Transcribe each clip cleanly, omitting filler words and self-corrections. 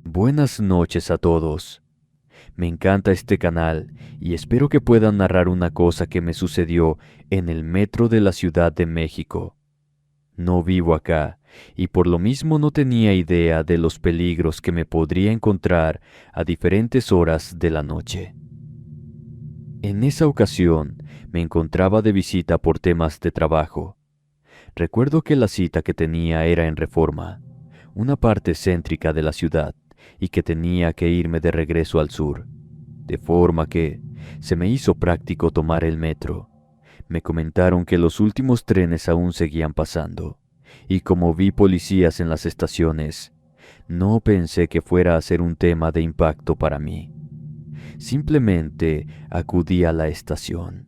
Buenas noches a todos. Me encanta este canal y espero que puedan narrar una cosa que me sucedió en el metro de la Ciudad de México. No vivo acá y por lo mismo no tenía idea de los peligros que me podría encontrar a diferentes horas de la noche. En esa ocasión me encontraba de visita por temas de trabajo. Recuerdo que la cita que tenía era en Reforma, una parte céntrica de la ciudad, y que tenía que irme de regreso al sur, de forma que se me hizo práctico tomar el metro. Me comentaron que los últimos trenes aún seguían pasando, y como vi policías en las estaciones, no pensé que fuera a ser un tema de impacto para mí. Simplemente acudí a la estación.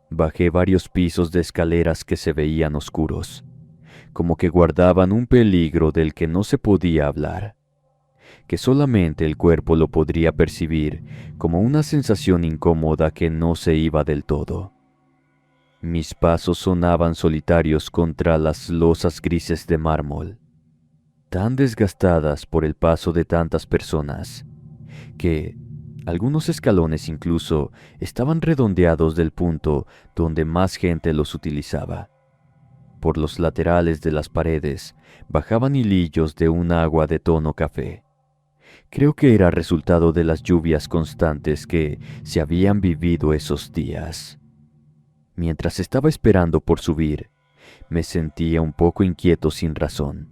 Bajé varios pisos de escaleras que se veían oscuros, como que guardaban un peligro del que no se podía hablar, que solamente el cuerpo lo podría percibir como una sensación incómoda que no se iba del todo. Mis pasos sonaban solitarios contra las losas grises de mármol, tan desgastadas por el paso de tantas personas, que algunos escalones incluso estaban redondeados del punto donde más gente los utilizaba. Por los laterales de las paredes bajaban hilillos de un agua de tono café. Creo que era resultado de las lluvias constantes que se habían vivido esos días. Mientras estaba esperando por subir, me sentía un poco inquieto sin razón.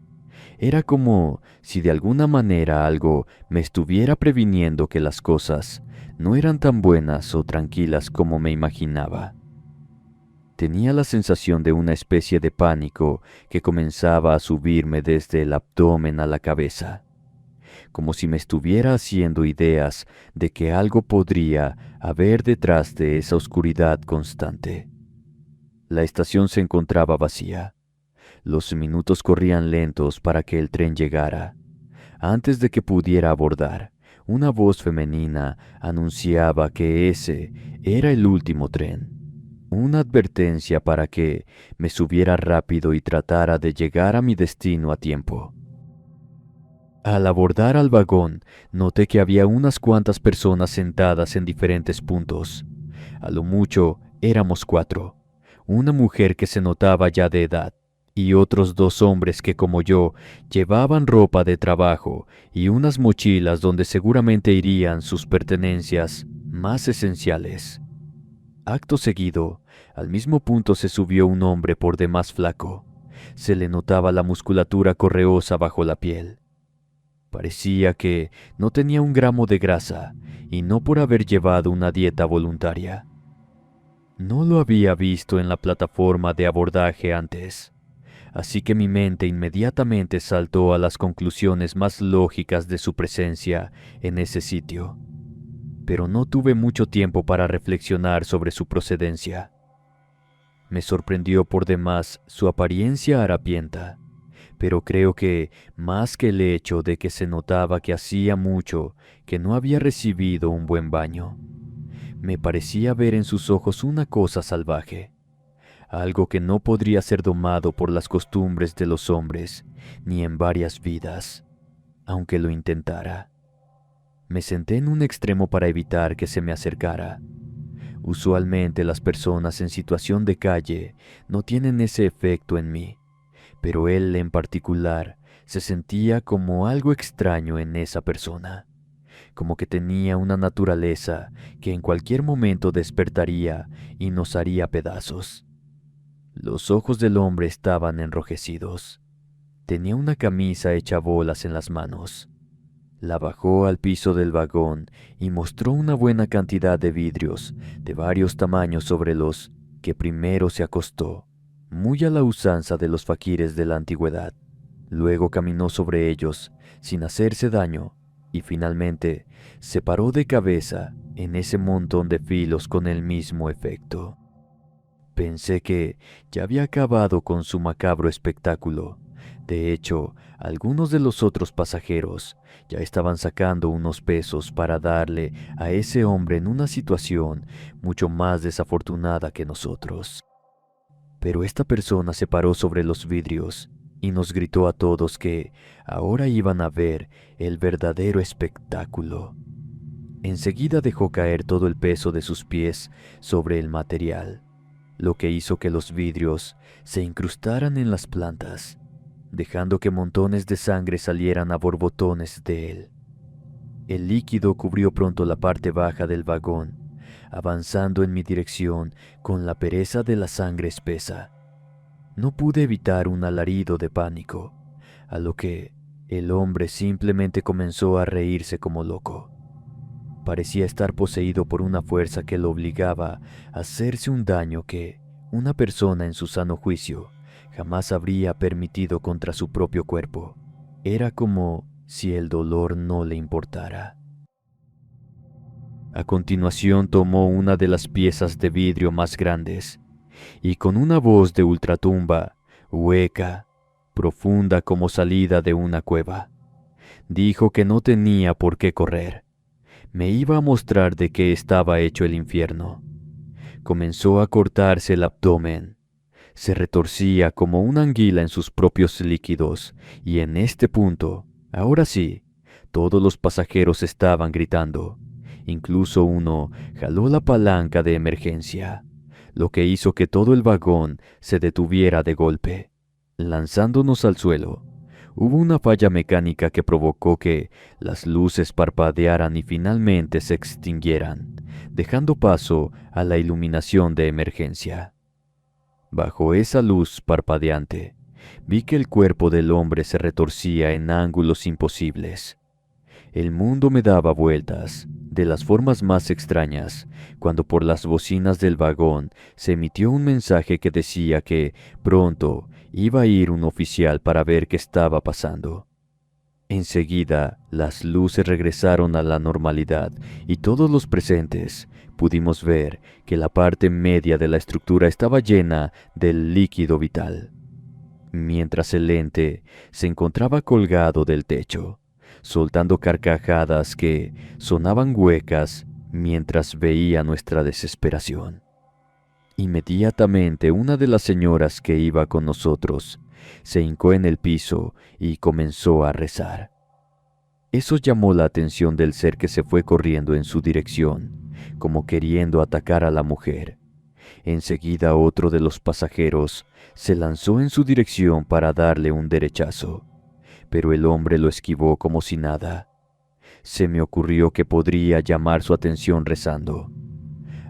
Era como si de alguna manera algo me estuviera previniendo que las cosas no eran tan buenas o tranquilas como me imaginaba. Tenía la sensación de una especie de pánico que comenzaba a subirme desde el abdomen a la cabeza, como si me estuviera haciendo ideas de que algo podría haber detrás de esa oscuridad constante. La estación se encontraba vacía. Los minutos corrían lentos para que el tren llegara. Antes de que pudiera abordar, una voz femenina anunciaba que ese era el último tren. Una advertencia para que me subiera rápido y tratara de llegar a mi destino a tiempo. Al abordar al vagón, noté que había unas cuantas personas sentadas en diferentes puntos. A lo mucho éramos 4. Una mujer que se notaba ya de edad, y otros 2 hombres que, como yo, llevaban ropa de trabajo y unas mochilas donde seguramente irían sus pertenencias más esenciales. Acto seguido, al mismo punto se subió un hombre por demás flaco. Se le notaba la musculatura correosa bajo la piel. Parecía que no tenía un gramo de grasa, y no por haber llevado una dieta voluntaria. No lo había visto en la plataforma de abordaje antes, así que mi mente inmediatamente saltó a las conclusiones más lógicas de su presencia en ese sitio. Pero no tuve mucho tiempo para reflexionar sobre su procedencia. Me sorprendió por demás su apariencia harapienta, pero creo que más que el hecho de que se notaba que hacía mucho que no había recibido un buen baño, me parecía ver en sus ojos una cosa salvaje, algo que no podría ser domado por las costumbres de los hombres ni en varias vidas, aunque lo intentara. Me senté en un extremo para evitar que se me acercara. Usualmente las personas en situación de calle no tienen ese efecto en mí, pero él en particular se sentía como algo extraño en esa persona, como que tenía una naturaleza que en cualquier momento despertaría y nos haría pedazos. Los ojos del hombre estaban enrojecidos. Tenía una camisa hecha bolas en las manos. La bajó al piso del vagón y mostró una buena cantidad de vidrios de varios tamaños sobre los que primero se acostó, muy a la usanza de los faquires de la antigüedad. Luego caminó sobre ellos sin hacerse daño y finalmente se paró de cabeza en ese montón de filos con el mismo efecto. Pensé que ya había acabado con su macabro espectáculo. De hecho, algunos de los otros pasajeros ya estaban sacando unos pesos para darle a ese hombre en una situación mucho más desafortunada que nosotros. Pero esta persona se paró sobre los vidrios y nos gritó a todos que ahora iban a ver el verdadero espectáculo. Enseguida dejó caer todo el peso de sus pies sobre el material, lo que hizo que los vidrios se incrustaran en las plantas, dejando que montones de sangre salieran a borbotones de él. El líquido cubrió pronto la parte baja del vagón, avanzando en mi dirección con la pereza de la sangre espesa. No pude evitar un alarido de pánico, a lo que el hombre simplemente comenzó a reírse como loco. Parecía estar poseído por una fuerza que lo obligaba a hacerse un daño que una persona en su sano juicio jamás habría permitido contra su propio cuerpo. Era como si el dolor no le importara. A continuación tomó una de las piezas de vidrio más grandes y con una voz de ultratumba, hueca, profunda como salida de una cueva, dijo que no tenía por qué correr. Me iba a mostrar de qué estaba hecho el infierno. Comenzó a cortarse el abdomen. Se retorcía como una anguila en sus propios líquidos, y en este punto, ahora sí, todos los pasajeros estaban gritando. Incluso uno jaló la palanca de emergencia, lo que hizo que todo el vagón se detuviera de golpe, lanzándonos al suelo. Hubo una falla mecánica que provocó que las luces parpadearan y finalmente se extinguieran, dejando paso a la iluminación de emergencia. Bajo esa luz parpadeante, vi que el cuerpo del hombre se retorcía en ángulos imposibles. El mundo me daba vueltas, de las formas más extrañas, cuando por las bocinas del vagón se emitió un mensaje que decía que pronto iba a ir un oficial para ver qué estaba pasando. Enseguida, las luces regresaron a la normalidad y todos los presentes pudimos ver que la parte media de la estructura estaba llena del líquido vital, mientras el ente se encontraba colgado del techo, soltando carcajadas que sonaban huecas mientras veía nuestra desesperación. Inmediatamente una de las señoras que iba con nosotros se hincó en el piso y comenzó a rezar. Eso llamó la atención del ser que se fue corriendo en su dirección, como queriendo atacar a la mujer. Enseguida otro de los pasajeros se lanzó en su dirección para darle un derechazo, pero el hombre lo esquivó como si nada. Se me ocurrió que podría llamar su atención rezando.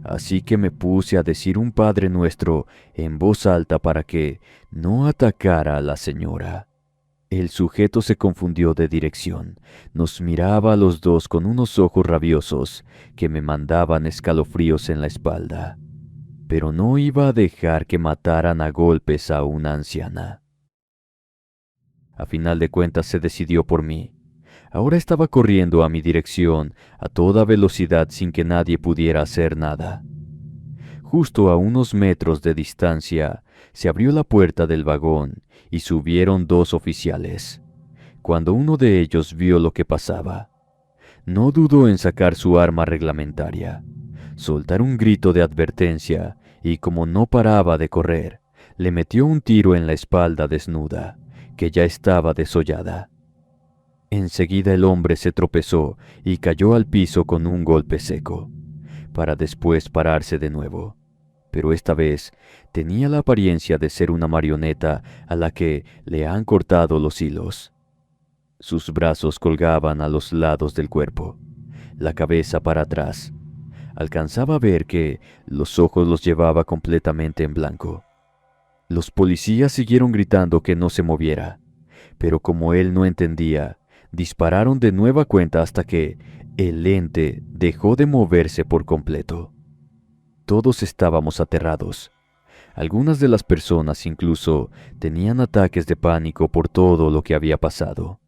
Así que me puse a decir un Padre Nuestro en voz alta para que no atacara a la señora. El sujeto se confundió de dirección. Nos miraba a los dos con unos ojos rabiosos que me mandaban escalofríos en la espalda. Pero no iba a dejar que mataran a golpes a una anciana. A final de cuentas se decidió por mí. Ahora estaba corriendo a mi dirección a toda velocidad sin que nadie pudiera hacer nada. Justo a unos metros de distancia se abrió la puerta del vagón y subieron dos oficiales. Cuando uno de ellos vio lo que pasaba, no dudó en sacar su arma reglamentaria, soltar un grito de advertencia y, como no paraba de correr, le metió un tiro en la espalda desnuda, que ya estaba desollada. Enseguida el hombre se tropezó y cayó al piso con un golpe seco, para después pararse de nuevo. Pero esta vez tenía la apariencia de ser una marioneta a la que le han cortado los hilos. Sus brazos colgaban a los lados del cuerpo, la cabeza para atrás. Alcanzaba a ver que los ojos los llevaba completamente en blanco. Los policías siguieron gritando que no se moviera, pero como él no entendía, dispararon de nueva cuenta hasta que el ente dejó de moverse por completo. Todos estábamos aterrados. Algunas de las personas incluso tenían ataques de pánico por todo lo que había pasado.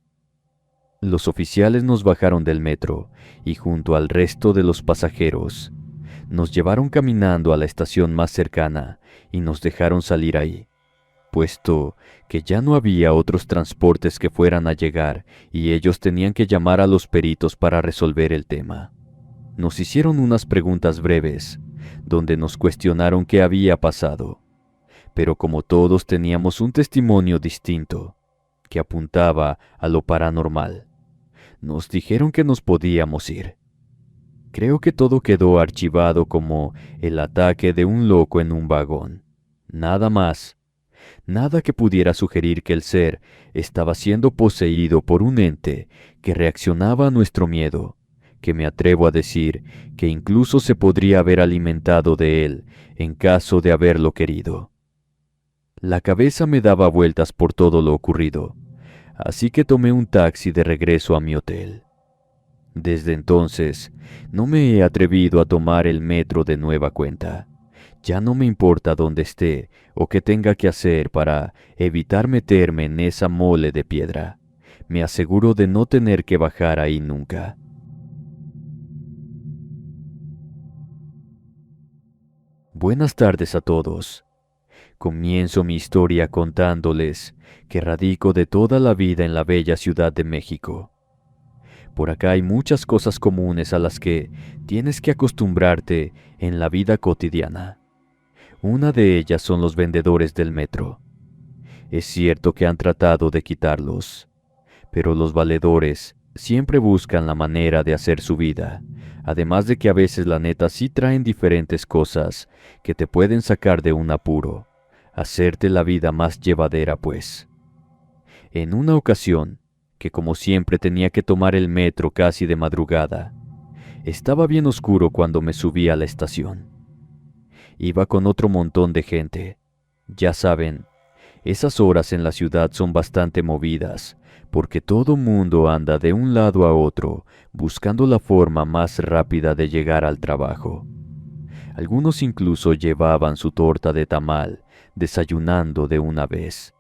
Los oficiales nos bajaron del metro y junto al resto de los pasajeros nos llevaron caminando a la estación más cercana y nos dejaron salir ahí, puesto que ya no había otros transportes que fueran a llegar y ellos tenían que llamar a los peritos para resolver el tema. Nos hicieron unas preguntas breves, donde nos cuestionaron qué había pasado, pero como todos teníamos un testimonio distinto, que apuntaba a lo paranormal, nos dijeron que nos podíamos ir. Creo que todo quedó archivado como el ataque de un loco en un vagón. Nada más. Nada que pudiera sugerir que el ser estaba siendo poseído por un ente que reaccionaba a nuestro miedo, que me atrevo a decir que incluso se podría haber alimentado de él en caso de haberlo querido. La cabeza me daba vueltas por todo lo ocurrido, así que tomé un taxi de regreso a mi hotel. Desde entonces, no me he atrevido a tomar el metro de nueva cuenta. Ya no me importa dónde esté o qué tenga que hacer para evitar meterme en esa mole de piedra. Me aseguro de no tener que bajar ahí nunca. Buenas tardes a todos. Comienzo mi historia contándoles que radico de toda la vida en la bella Ciudad de México. Por acá hay muchas cosas comunes a las que tienes que acostumbrarte en la vida cotidiana. Una de ellas son los vendedores del metro. Es cierto que han tratado de quitarlos, pero los valedores siempre buscan la manera de hacer su vida, además de que a veces la neta sí traen diferentes cosas que te pueden sacar de un apuro, hacerte la vida más llevadera pues. En una ocasión, que como siempre tenía que tomar el metro casi de madrugada, estaba bien oscuro cuando me subí a la estación. Iba con otro montón de gente. Ya saben, esas horas en la ciudad son bastante movidas, porque todo mundo anda de un lado a otro buscando la forma más rápida de llegar al trabajo. Algunos incluso llevaban su torta de tamal, desayunando de una vez.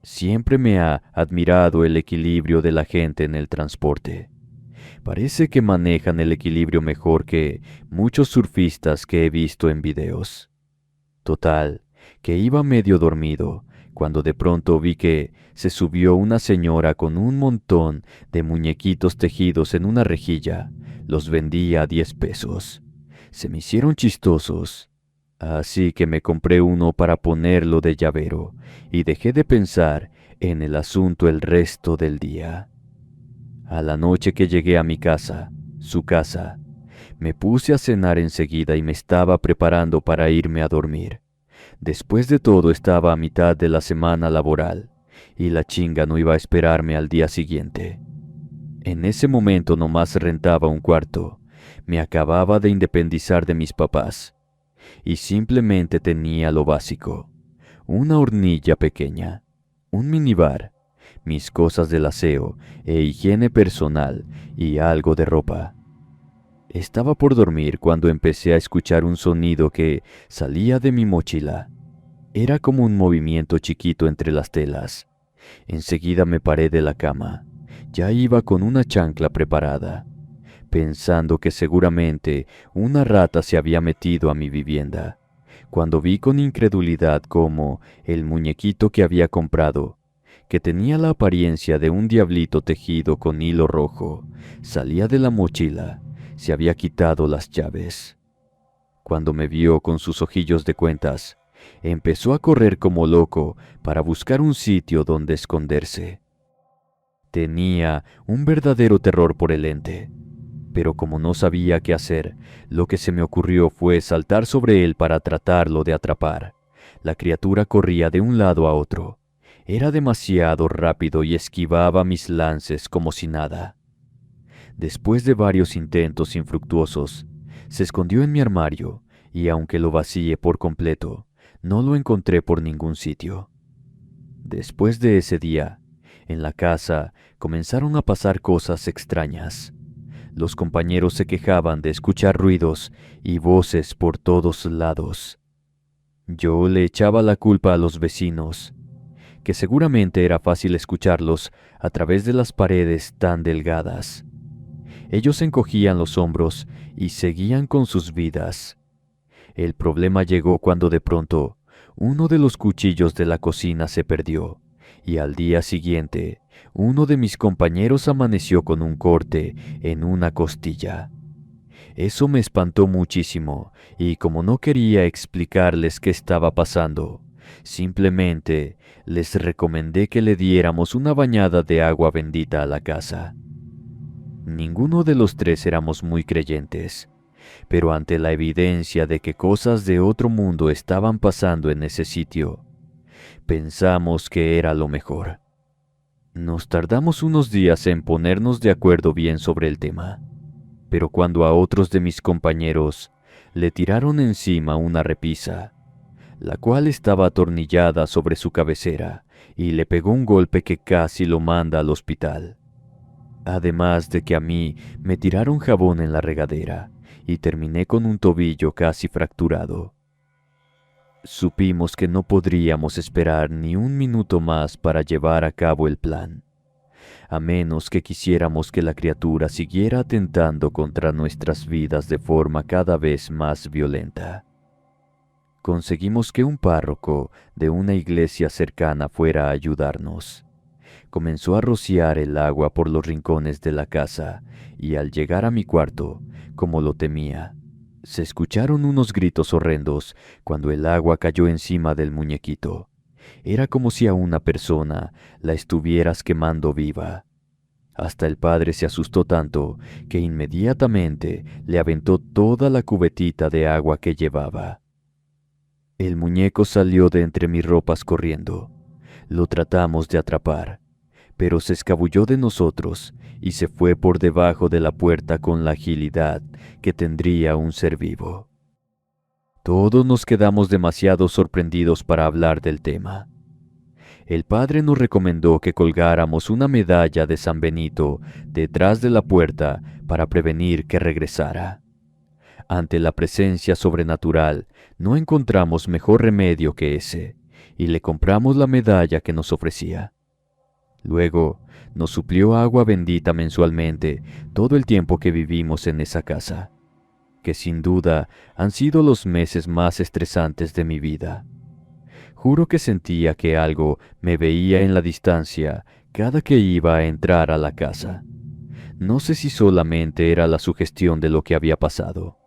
Siempre me ha admirado el equilibrio de la gente en el transporte. Parece que manejan el equilibrio mejor que muchos surfistas que he visto en videos. Total, que iba medio dormido, cuando de pronto vi que se subió una señora con un montón de muñequitos tejidos en una rejilla. Los vendía a 10 pesos. Se me hicieron chistosos. Así que me compré uno para ponerlo de llavero y dejé de pensar en el asunto el resto del día. A la noche que llegué a mi casa, su casa, me puse a cenar enseguida y me estaba preparando para irme a dormir. Después de todo estaba a mitad de la semana laboral y la chinga no iba a esperarme al día siguiente. En ese momento nomás rentaba un cuarto. Me acababa de independizar de mis papás y simplemente tenía lo básico: una hornilla pequeña, un minibar, mis cosas del aseo e higiene personal y algo de ropa. Estaba por dormir cuando empecé a escuchar un sonido que salía de mi mochila. Era como un movimiento chiquito entre las telas. Enseguida me paré de la cama. Ya iba con una chancla preparada, pensando que seguramente una rata se había metido a mi vivienda, cuando vi con incredulidad cómo el muñequito que había comprado, que tenía la apariencia de un diablito tejido con hilo rojo, salía de la mochila. Se había quitado las llaves. Cuando me vio con sus ojillos de cuentas, empezó a correr como loco para buscar un sitio donde esconderse. Tenía un verdadero terror por el ente, pero como no sabía qué hacer, lo que se me ocurrió fue saltar sobre él para tratarlo de atrapar. La criatura corría de un lado a otro. Era demasiado rápido y esquivaba mis lances como si nada. Después de varios intentos infructuosos, se escondió en mi armario y aunque lo vacié por completo, no lo encontré por ningún sitio. Después de ese día, en la casa comenzaron a pasar cosas extrañas. Los compañeros se quejaban de escuchar ruidos y voces por todos lados. Yo le echaba la culpa a los vecinos, que seguramente era fácil escucharlos a través de las paredes tan delgadas. Ellos encogían los hombros y seguían con sus vidas. El problema llegó cuando de pronto uno de los cuchillos de la cocina se perdió y al día siguiente uno de mis compañeros amaneció con un corte en una costilla. Eso me espantó muchísimo y como no quería explicarles qué estaba pasando, Simplemente les recomendé que le diéramos una bañada de agua bendita a la casa. Ninguno de los tres éramos muy creyentes, pero ante la evidencia de que cosas de otro mundo estaban pasando en ese sitio, pensamos que era lo mejor. Nos tardamos unos días en ponernos de acuerdo bien sobre el tema, pero cuando a otros de mis compañeros le tiraron encima una repisa, la cual estaba atornillada sobre su cabecera, y le pegó un golpe que casi lo manda al hospital. Además de que a mí me tiraron jabón en la regadera y terminé con un tobillo casi fracturado. Supimos que no podríamos esperar ni un minuto más para llevar a cabo el plan, a menos que quisiéramos que la criatura siguiera atentando contra nuestras vidas de forma cada vez más violenta. Conseguimos que un párroco de una iglesia cercana fuera a ayudarnos. Comenzó a rociar el agua por los rincones de la casa y al llegar a mi cuarto, como lo temía, se escucharon unos gritos horrendos cuando el agua cayó encima del muñequito. Era como si a una persona la estuvieras quemando viva. Hasta el padre se asustó tanto que inmediatamente le aventó toda la cubetita de agua que llevaba. El muñeco salió de entre mis ropas corriendo. Lo tratamos de atrapar, pero se escabulló de nosotros y se fue por debajo de la puerta con la agilidad que tendría un ser vivo. Todos nos quedamos demasiado sorprendidos para hablar del tema. El padre nos recomendó que colgáramos una medalla de San Benito detrás de la puerta para prevenir que regresara. Ante la presencia sobrenatural, no encontramos mejor remedio que ese, y le compramos la medalla que nos ofrecía. Luego, nos suplió agua bendita mensualmente todo el tiempo que vivimos en esa casa, que sin duda han sido los meses más estresantes de mi vida. Juro que sentía que algo me veía en la distancia cada que iba a entrar a la casa. No sé si solamente era la sugestión de lo que había pasado.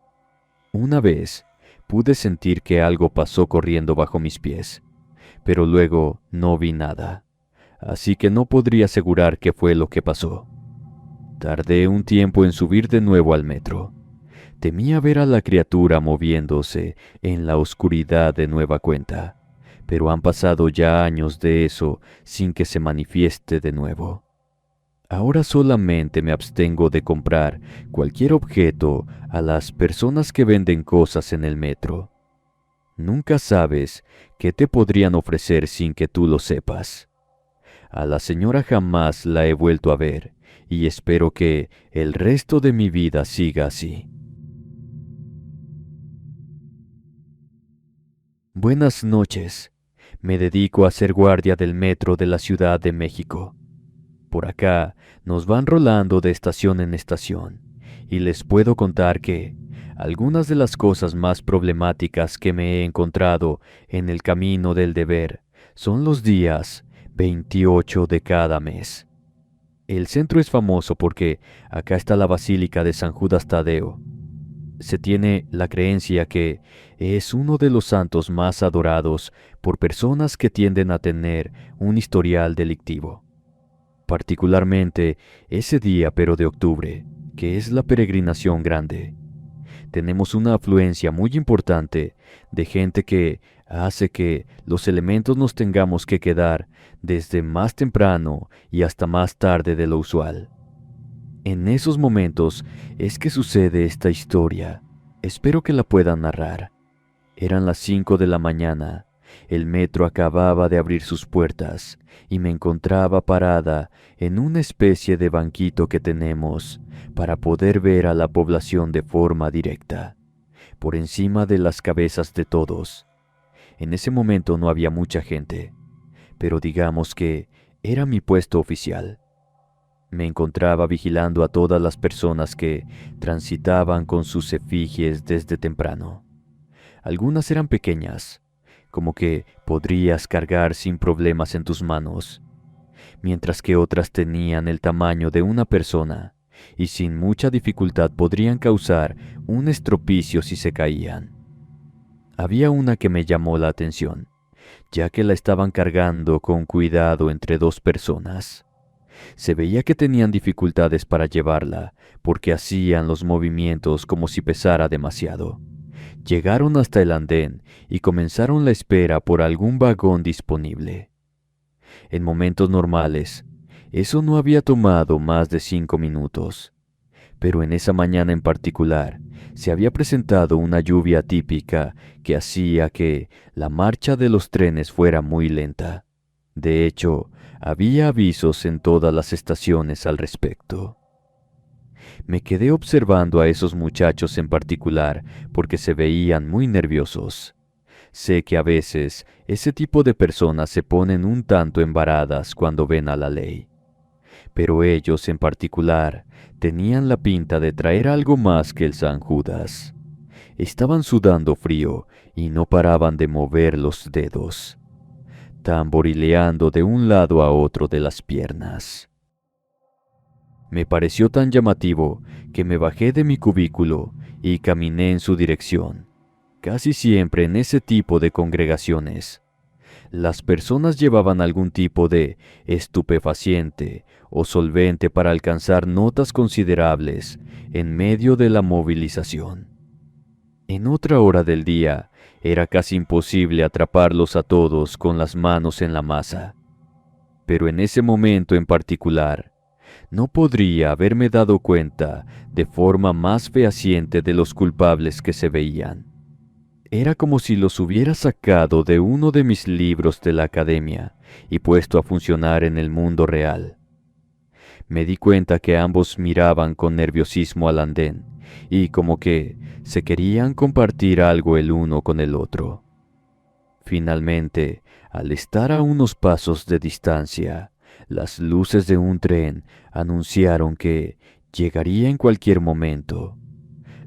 Una vez pude sentir que algo pasó corriendo bajo mis pies, pero luego no vi nada, así que no podría asegurar qué fue lo que pasó. Tardé un tiempo en subir de nuevo al metro. Temía ver a la criatura moviéndose en la oscuridad de nueva cuenta, pero han pasado ya años de eso sin que se manifieste de nuevo. Ahora solamente me abstengo de comprar cualquier objeto a las personas que venden cosas en el metro. Nunca sabes qué te podrían ofrecer sin que tú lo sepas. A la señora jamás la he vuelto a ver y espero que el resto de mi vida siga así. Buenas noches. Me dedico a ser guardia del metro de la Ciudad de México. Por acá nos van rolando de estación en estación, y les puedo contar que algunas de las cosas más problemáticas que me he encontrado en el camino del deber son los días 28 de cada mes. El centro es famoso porque acá está la Basílica de San Judas Tadeo. Se tiene la creencia que es uno de los santos más adorados por personas que tienden a tener un historial delictivo. Particularmente ese día, pero de octubre, que es la peregrinación grande. Tenemos una afluencia muy importante de gente que hace que los elementos nos tengamos que quedar desde más temprano y hasta más tarde de lo usual. En esos momentos es que sucede esta historia. Espero que la puedan narrar. Eran las 5 de la mañana. El metro acababa de abrir sus puertas y me encontraba parada en una especie de banquito que tenemos para poder ver a la población de forma directa, por encima de las cabezas de todos. En ese momento no había mucha gente, pero digamos que era mi puesto oficial. Me encontraba vigilando a todas las personas que transitaban con sus efigies desde temprano. Algunas eran pequeñas, como que podrías cargar sin problemas en tus manos, mientras que otras tenían el tamaño de una persona y sin mucha dificultad podrían causar un estropicio si se caían. Había una que me llamó la atención, ya que la estaban cargando con cuidado entre dos personas. Se veía que tenían dificultades para llevarla, porque hacían los movimientos como si pesara demasiado. Llegaron hasta el andén y comenzaron la espera por algún vagón disponible. En momentos normales, eso no había tomado más de 5 minutos, pero en esa mañana en particular se había presentado una lluvia típica que hacía que la marcha de los trenes fuera muy lenta. De hecho, había avisos en todas las estaciones al respecto. Me quedé observando a esos muchachos en particular porque se veían muy nerviosos. Sé que a veces ese tipo de personas se ponen un tanto embaradas cuando ven a la ley. Pero ellos en particular tenían la pinta de traer algo más que el San Judas. Estaban sudando frío y no paraban de mover los dedos, tamborileando de un lado a otro de las piernas. Me pareció tan llamativo que me bajé de mi cubículo y caminé en su dirección. Casi siempre en ese tipo de congregaciones, las personas llevaban algún tipo de estupefaciente o solvente para alcanzar notas considerables en medio de la movilización. En otra hora del día, era casi imposible atraparlos a todos con las manos en la masa. Pero en ese momento en particular, no podría haberme dado cuenta de forma más fehaciente de los culpables que se veían. Era como si los hubiera sacado de uno de mis libros de la academia y puesto a funcionar en el mundo real. Me di cuenta que ambos miraban con nerviosismo al andén y como que se querían compartir algo el uno con el otro. Finalmente, al estar a unos pasos de distancia, las luces de un tren anunciaron que llegaría en cualquier momento.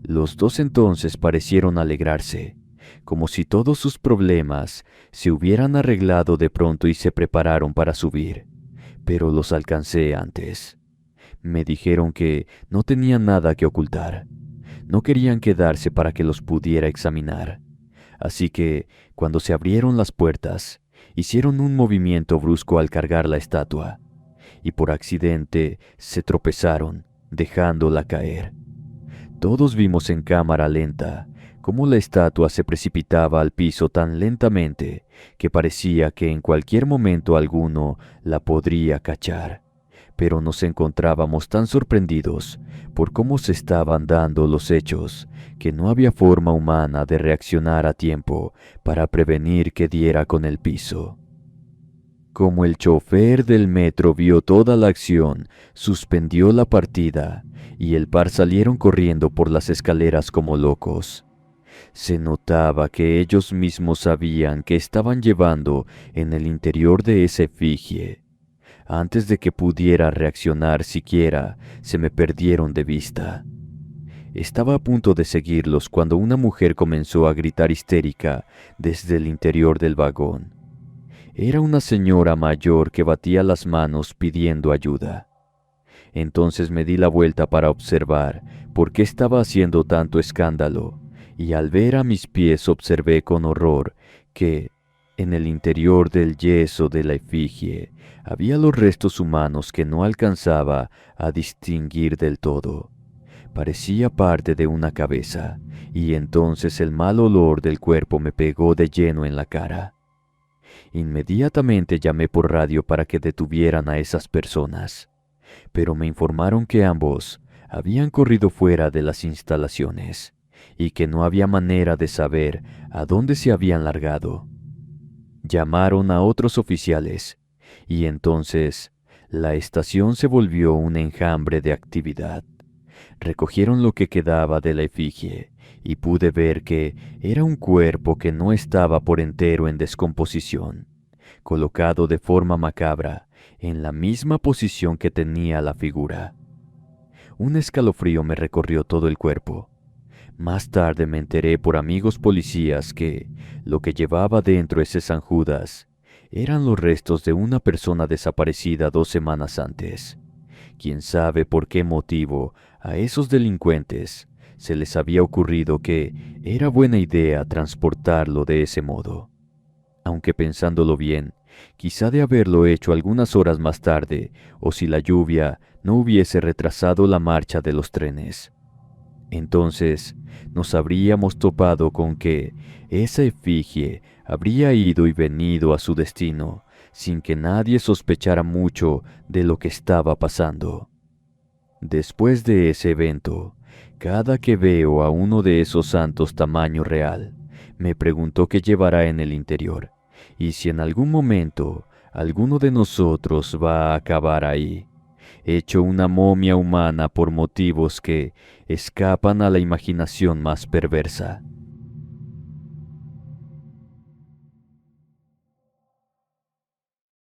Los dos entonces parecieron alegrarse, como si todos sus problemas se hubieran arreglado de pronto y se prepararon para subir, pero los alcancé antes. Me dijeron que no tenían nada que ocultar. No querían quedarse para que los pudiera examinar. Así que, cuando se abrieron las puertas, hicieron un movimiento brusco al cargar la estatua, y por accidente se tropezaron, dejándola caer. Todos vimos en cámara lenta cómo la estatua se precipitaba al piso tan lentamente que parecía que en cualquier momento alguno la podría cachar. Pero nos encontrábamos tan sorprendidos por cómo se estaban dando los hechos que no había forma humana de reaccionar a tiempo para prevenir que diera con el piso. Como el chofer del metro vio toda la acción, suspendió la partida y el par salieron corriendo por las escaleras como locos. Se notaba que ellos mismos sabían que estaban llevando en el interior de esa efigie. Antes de que pudiera reaccionar siquiera, se me perdieron de vista. Estaba a punto de seguirlos cuando una mujer comenzó a gritar histérica desde el interior del vagón. Era una señora mayor que batía las manos pidiendo ayuda. Entonces me di la vuelta para observar por qué estaba haciendo tanto escándalo, y al ver a mis pies observé con horror que, en el interior del yeso de la efigie, había los restos humanos que no alcanzaba a distinguir del todo. Parecía parte de una cabeza, y entonces el mal olor del cuerpo me pegó de lleno en la cara. Inmediatamente llamé por radio para que detuvieran a esas personas, pero me informaron que ambos habían corrido fuera de las instalaciones y que no había manera de saber a dónde se habían largado. Llamaron a otros oficiales y entonces la estación se volvió un enjambre de actividad. Recogieron lo que quedaba de la efigie y pude ver que era un cuerpo que no estaba por entero en descomposición, colocado de forma macabra en la misma posición que tenía la figura. Un escalofrío me recorrió todo el cuerpo. Más tarde me enteré por amigos policías que lo que llevaba dentro ese San Judas eran los restos de una persona desaparecida 2 semanas antes. Quién sabe por qué motivo a esos delincuentes se les había ocurrido que era buena idea transportarlo de ese modo. aunque pensándolo bien, quizá de haberlo hecho algunas horas más tarde, o si la lluvia no hubiese retrasado la marcha de los trenes. Entonces nos habríamos topado con que esa efigie habría ido y venido a su destino, sin que nadie sospechara mucho de lo que estaba pasando. Después de ese evento, cada que veo a uno de esos santos tamaño real, me pregunto qué llevará en el interior, y si en algún momento alguno de nosotros va a acabar ahí, hecho una momia humana por motivos que escapan a la imaginación más perversa.